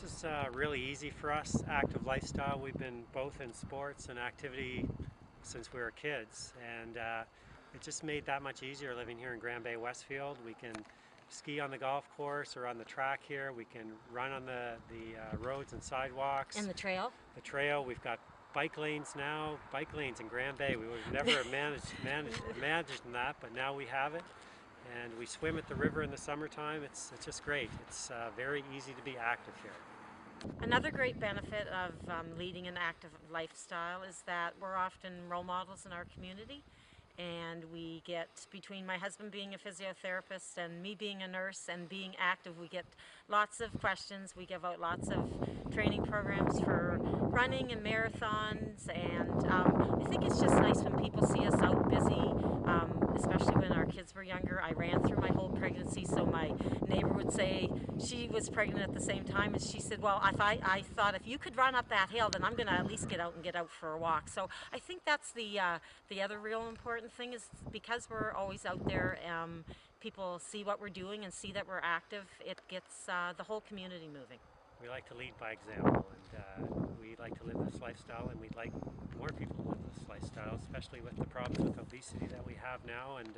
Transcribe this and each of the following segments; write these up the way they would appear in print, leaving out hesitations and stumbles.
is really easy for us, active lifestyle. We've been both in sports and activity since we were kids, and it just made that much easier living here in Grand Bay, Westfield. We can ski on the golf course or on the track here. We can run on the roads and sidewalks. And the trail? The trail. We've got bike lanes now. Bike lanes in Grand Bay. We would have never imagined that, but now we have it. And we swim at the river in the summertime. It's just great. It's very easy to be active here. Another great benefit of leading an active lifestyle is that we're often role models in our community. And we get, between my husband being a physiotherapist and me being a nurse and being active, we get lots of questions. We give out lots of training programs for running and marathons, and I think it's just nice when people see us out busy, especially when our kids were younger. I ran through my whole pregnancy, so my neighbor would say she was pregnant at the same time, and she said, well, I thought if you could run up that hill, then I'm going to at least get out for a walk. So I think that's the other real important thing, is because we're always out there, people see what we're doing and see that we're active. It gets the whole community moving. We like to lead by example, and we like to live this lifestyle, and we'd like more people to live this lifestyle, especially with the problems with obesity that we have now and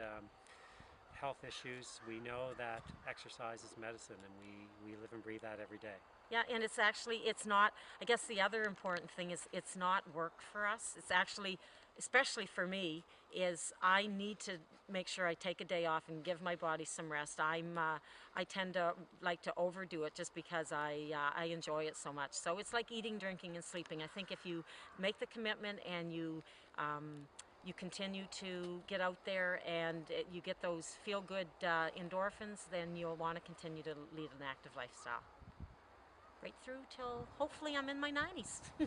health issues. We know that exercise is medicine, and we live and breathe that every day. Yeah, and it's actually, it's not, I guess the other important thing is it's not work for us. It's actually, especially for me, is I need to make sure I take a day off and give my body some rest. I tend to like to overdo it just because I enjoy it so much. So it's like eating, drinking, and sleeping. I think if you make the commitment and you continue to get out there and you get those feel-good endorphins, then you'll want to continue to lead an active lifestyle. Right through till hopefully I'm in my 90s.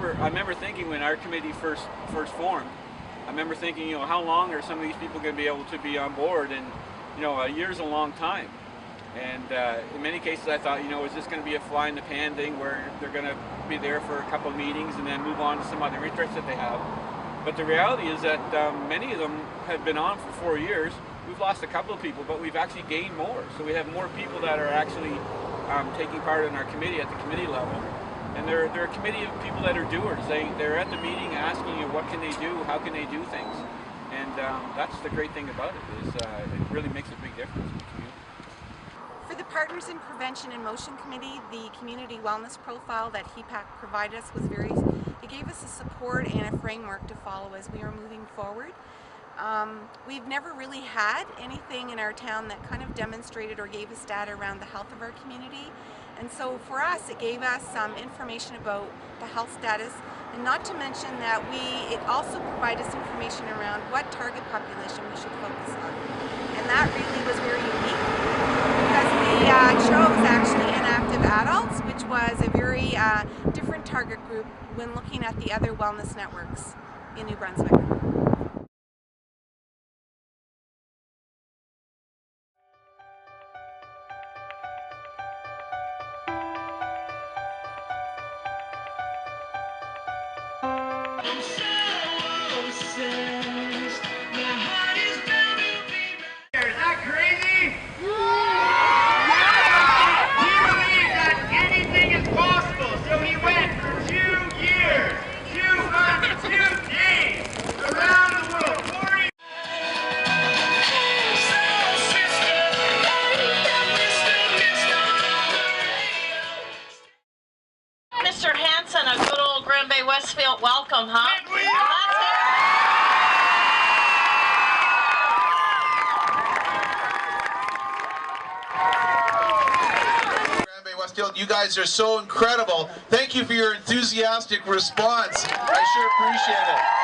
I remember thinking when our committee first formed, I remember thinking, how long are some of these people going to be able to be on board? And, a year's a long time. And in many cases I thought, is this going to be a fly in the pan thing where they're going to be there for a couple of meetings and then move on to some other interests that they have. But the reality is that many of them have been on for 4 years. We've lost a couple of people, but we've actually gained more. So we have more people that are actually taking part in our committee at the committee level. And they're a committee of people that are doers. They're at the meeting asking you what can they do, how can they do things. And that's the great thing about it, is it really makes a big difference in the community. For the Partners in Prevention and Motion Committee, the community wellness profile that HEPAC provided us was it gave us a support and a framework to follow as we were moving forward. We've never really had anything in our town that kind of demonstrated or gave us data around the health of our community. And so for us, it gave us some information about the health status, and not to mention that it also provided us information around what target population we should focus on. And that really was very unique, because we chose actually inactive adults, which was a very different target group when looking at the other wellness networks in New Brunswick. Is that crazy? He believed that anything is possible, so he went for 2 years, 2 months, 2 days around the world. 40. Mr. Hanson of good old Grand Bay Westfield, welcome, huh? You guys are so incredible. Thank you for your enthusiastic response. I sure appreciate it.